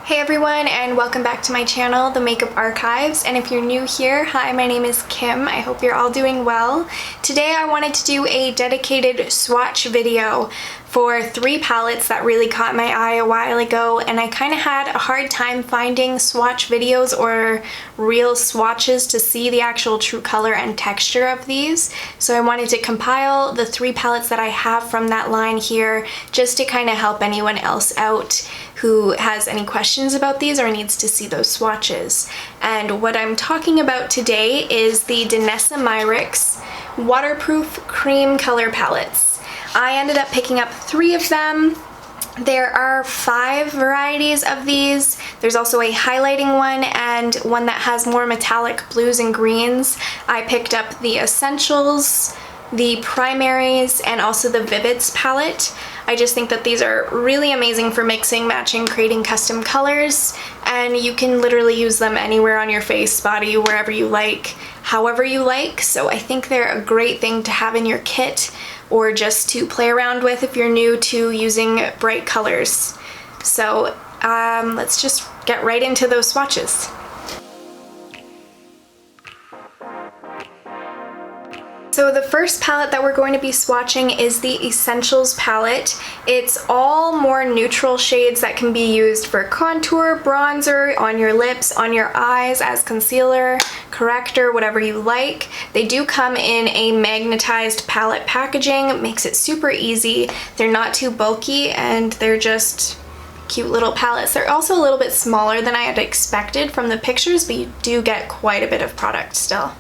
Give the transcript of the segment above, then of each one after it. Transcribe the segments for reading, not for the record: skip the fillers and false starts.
Hey everyone, and welcome back to my channel, The Makeup Archives. And if you're new here, hi, my name is Kim. I hope you're all doing well. Today I wanted to do a dedicated swatch video for 3 palettes that really caught my eye a while ago, and I kind of had a hard time finding swatch videos or real swatches to see the actual true color and texture of these. So I wanted to compile the 3 palettes that I have from that line here just to kind of help anyone else out who has any questions about these or needs to see those swatches. And what I'm talking about today is the Danessa Myricks Waterproof Cream Color Palettes. I ended up picking up 3 of them. There are 5 varieties of these. There's also a highlighting one and one that has more metallic blues and greens. I picked up the Essentials, the Primaries, and also the Vivids palette. I just think that these are really amazing for mixing, matching, creating custom colors, and you can literally use them anywhere on your face, body, wherever you like, however you like. So I think they're a great thing to have in your kit or just to play around with if you're new to using bright colors. So let's just get right into those swatches. So the first palette that we're going to be swatching is the Essentials palette. It's all more neutral shades that can be used for contour, bronzer, on your lips, on your eyes, as concealer, corrector, whatever you like. They do come in a magnetized palette packaging, makes it super easy. They're not too bulky and they're just cute little palettes. They're also a little bit smaller than I had expected from the pictures, but you do get quite a bit of product still.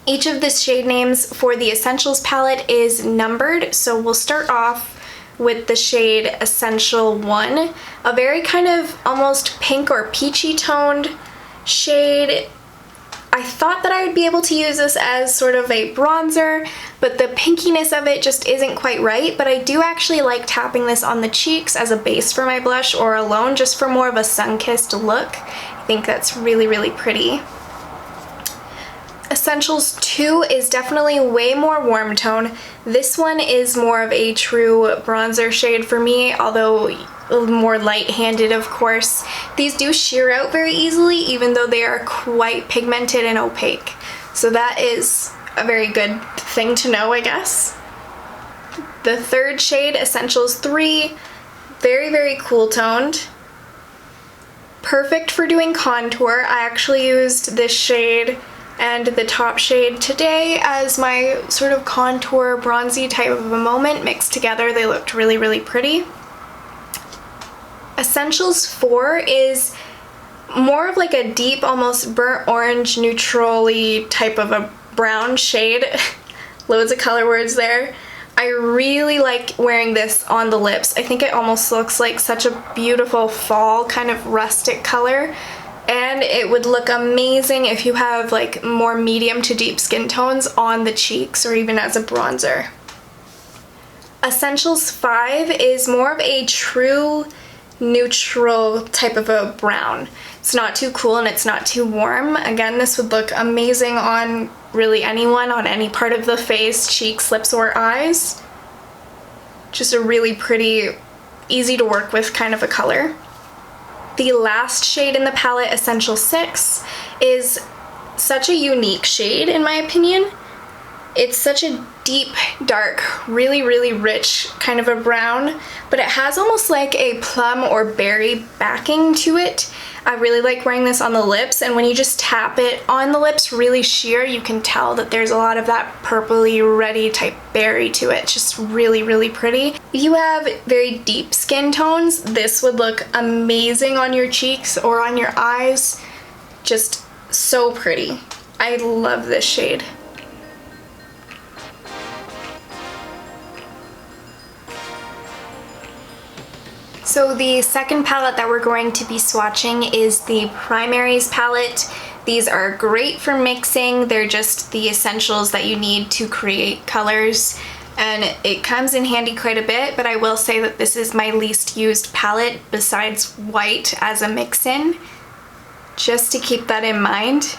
Each of the shade names for the Essentials palette is numbered, so we'll start off with the shade Essential 1, a very kind of almost pink or peachy toned shade. I thought that I would be able to use this as sort of a bronzer, but the pinkiness of it just isn't quite right, but I do actually like tapping this on the cheeks as a base for my blush or alone just for more of a sun-kissed look. I think that's really, really pretty. Essentials 2 is definitely way more warm tone. This one is more of a true bronzer shade for me, although more light-handed, of course. These do sheer out very easily, even though they are quite pigmented and opaque. So that is a very good thing to know, I guess. The third shade, Essentials 3, very, very cool toned. Perfect for doing contour. I actually used this shade and the top shade today as my sort of contour bronzy type of a moment mixed together. They looked really, really pretty. Essentials 4 is more of like a deep, almost burnt orange, neutral-y type of a brown shade. Loads of color words there. I really like wearing this on the lips. I think it almost looks like such a beautiful fall kind of rustic color. And it would look amazing if you have like more medium to deep skin tones on the cheeks or even as a bronzer. Essentials 5 is more of a true neutral type of a brown. It's not too cool and it's not too warm. Again, this would look amazing on really anyone, on any part of the face, cheeks, lips, or eyes. Just a really pretty, easy to work with kind of a color. The last shade in the palette, Essential 6, is such a unique shade in my opinion. It's such a deep, dark, really, really rich kind of a brown, but it has almost like a plum or berry backing to it. I really like wearing this on the lips, and when you just tap it on the lips really sheer, you can tell that there's a lot of that purpley, reddy type berry to it. It's just really, really pretty. If you have very deep skin tones, this would look amazing on your cheeks or on your eyes. Just so pretty. I love this shade. So the second palette that we're going to be swatching is the Primaries palette. These are great for mixing. They're just the essentials that you need to create colors, and it comes in handy quite a bit, but I will say that this is my least used palette besides white as a mix-in, just to keep that in mind.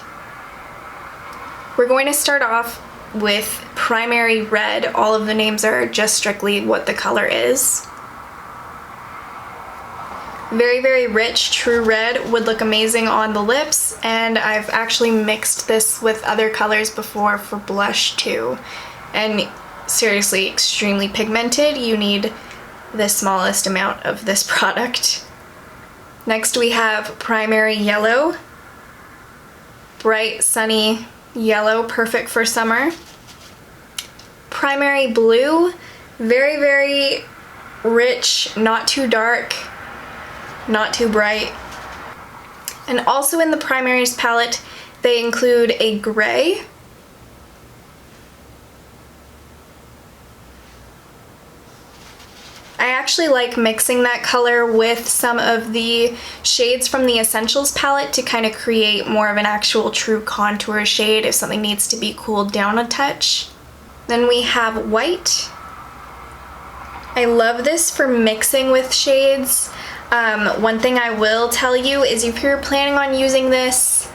We're going to start off with Primary Red. All of the names are just strictly what the color is. Very, very rich true red would look amazing on the lips, and I've actually mixed this with other colors before for blush too. And seriously, extremely pigmented. You need the smallest amount of this product. Next we have Primary Yellow. Bright, sunny yellow, perfect for summer. Primary Blue, very, very rich, not too dark, not too bright. And also in the Primaries palette, they include a gray. I actually like mixing that color with some of the shades from the Essentials palette to kind of create more of an actual true contour shade if something needs to be cooled down a touch. Then we have White. I love this for mixing with shades. One thing I will tell you is if you're planning on using this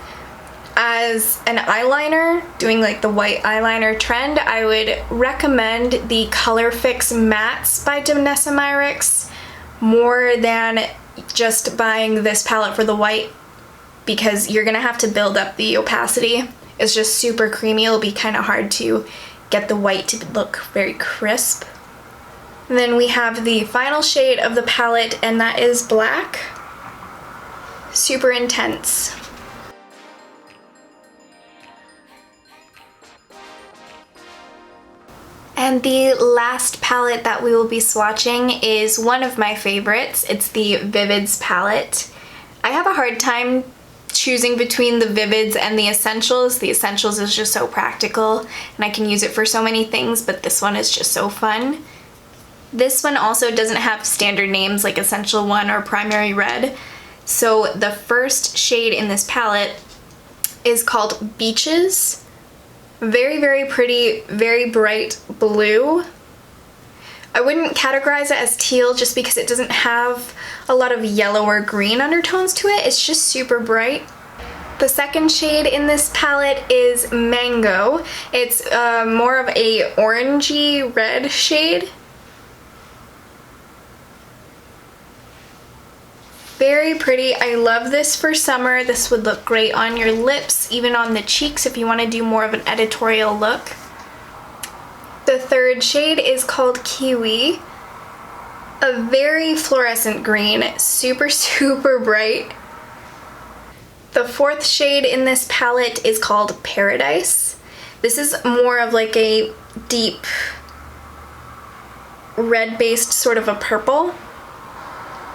as an eyeliner, doing like the white eyeliner trend, I would recommend the Colorfix mattes by Danessa Myricks more than just buying this palette for the white, because you're gonna have to build up the opacity. It's just super creamy. It'll be kind of hard to get the white to look very crisp. And then we have the final shade of the palette, and that is Black. Super intense. And the last palette that we will be swatching is one of my favorites. It's the Vivids palette. I have a hard time choosing between the Vivids and the Essentials. The Essentials is just so practical and I can use it for so many things, but this one is just so fun. This one also doesn't have standard names like Essential 1 or Primary Red. So the first shade in this palette is called Beaches. Very, very pretty, very bright blue. I wouldn't categorize it as teal just because it doesn't have a lot of yellow or green undertones to it. It's just super bright. The second shade in this palette is Mango. It's more of a orangey red shade. Very pretty. I love this for summer. This would look great on your lips, even on the cheeks if you want to do more of an editorial look. The third shade is called Kiwi. A very fluorescent green, super, super bright. The fourth shade in this palette is called Paradise. This is more of like a deep red-based sort of a purple.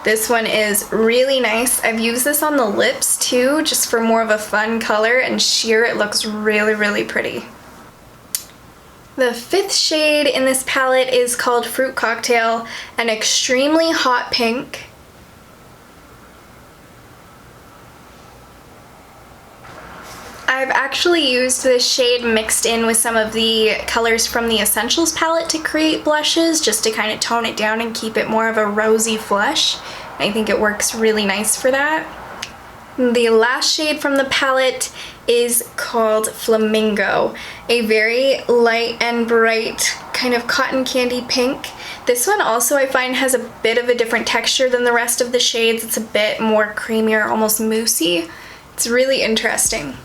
This one is really nice. I've used this on the lips too, just for more of a fun color, and sheer it looks really, really pretty. The fifth shade in this palette is called Fruit Cocktail, an extremely hot pink. I've actually used this shade mixed in with some of the colors from the Essentials palette to create blushes, just to kind of tone it down and keep it more of a rosy flush. I think it works really nice for that. The last shade from the palette is called Flamingo, a very light and bright kind of cotton candy pink. This one also I find has a bit of a different texture than the rest of the shades. It's a bit more creamier, almost moussey. It's really interesting.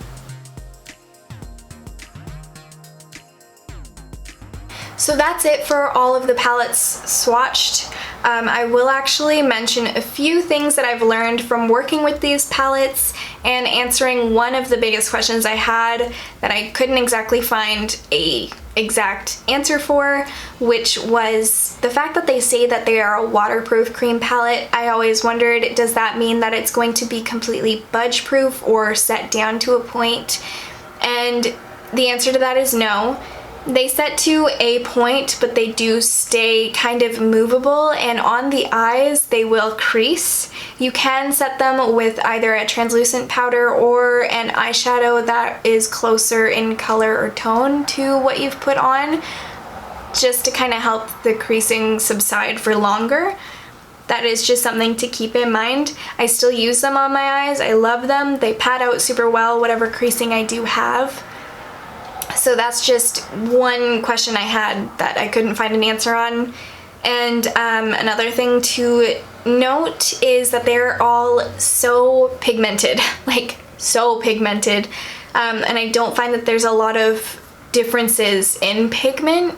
So that's it for all of the palettes swatched. I will actually mention a few things that I've learned from working with these palettes and answering one of the biggest questions I had that I couldn't exactly find a exact answer for, which was the fact that they say that they are a waterproof cream palette. I always wondered, does that mean that it's going to be completely budge proof or set down to a point? And the answer to that is no. They set to a point, but they do stay kind of movable, and on the eyes they will crease. You can set them with either a translucent powder or an eyeshadow that is closer in color or tone to what you've put on, just to kind of help the creasing subside for longer. That is just something to keep in mind. I still use them on my eyes. I love them. They pad out super well whatever creasing I do have. So that's just one question I had that I couldn't find an answer on. And another thing to note is that they're all so pigmented, like so pigmented, and I don't find that there's a lot of differences in pigment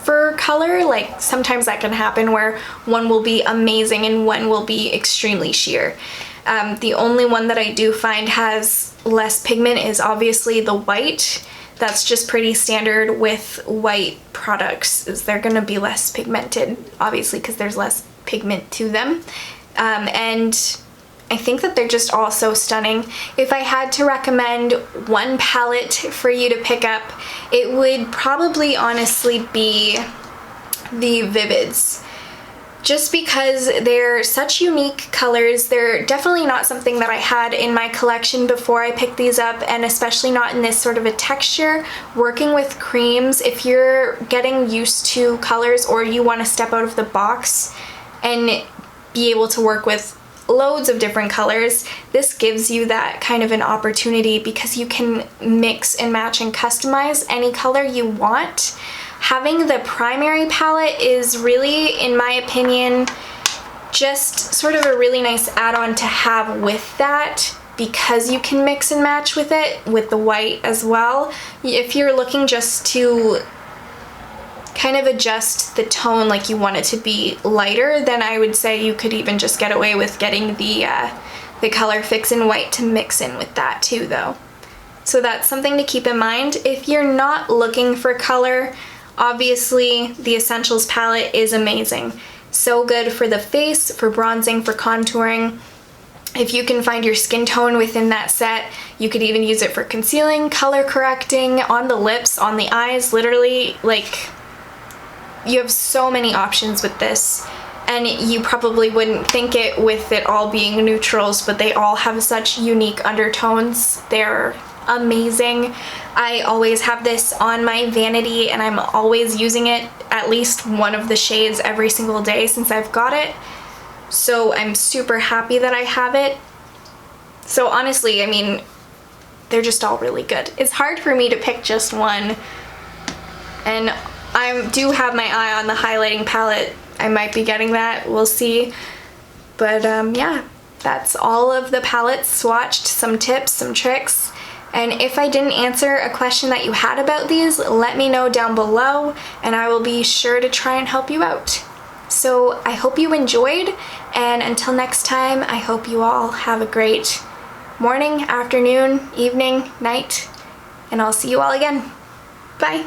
for color. Like sometimes that can happen where one will be amazing and one will be extremely sheer. The only one that I do find has less pigment is obviously the white. That's just pretty standard with white products, is they're gonna be less pigmented, obviously, because there's less pigment to them. And I think that they're just all so stunning. If I had to recommend one palette for you to pick up, it would probably honestly be the Vivids. Just because they're such unique colors. They're definitely not something that I had in my collection before I picked these up, and especially not in this sort of a texture. Working with creams, if you're getting used to colors or you want to step out of the box and be able to work with loads of different colors, this gives you that kind of an opportunity because you can mix and match and customize any color you want. Having the primary palette is really, in my opinion, just sort of a really nice add-on to have with that, because you can mix and match with it, with the white as well. If you're looking just to kind of adjust the tone, like you want it to be lighter, then I would say you could even just get away with getting the Colorfix in white to mix in with that too, though. So that's something to keep in mind. If you're not looking for color, obviously the Essentials palette is amazing. So good for the face, for bronzing, for contouring. If you can find your skin tone within that set, you could even use it for concealing, color correcting, on the lips, on the eyes, literally, like, you have so many options with this. And you probably wouldn't think it with it all being neutrals, but they all have such unique undertones. They're amazing. I always have this on my vanity and I'm always using it, at least one of the shades every single day since I've got it. So I'm super happy that I have it. So honestly, I mean, they're just all really good. It's hard for me to pick just one. And I do have my eye on the highlighting palette. I might be getting that, we'll see. But yeah, that's all of the palettes swatched, some tips, some tricks. And if I didn't answer a question that you had about these, let me know down below and I will be sure to try and help you out. So I hope you enjoyed, and until next time, I hope you all have a great morning, afternoon, evening, night, and I'll see you all again. Bye.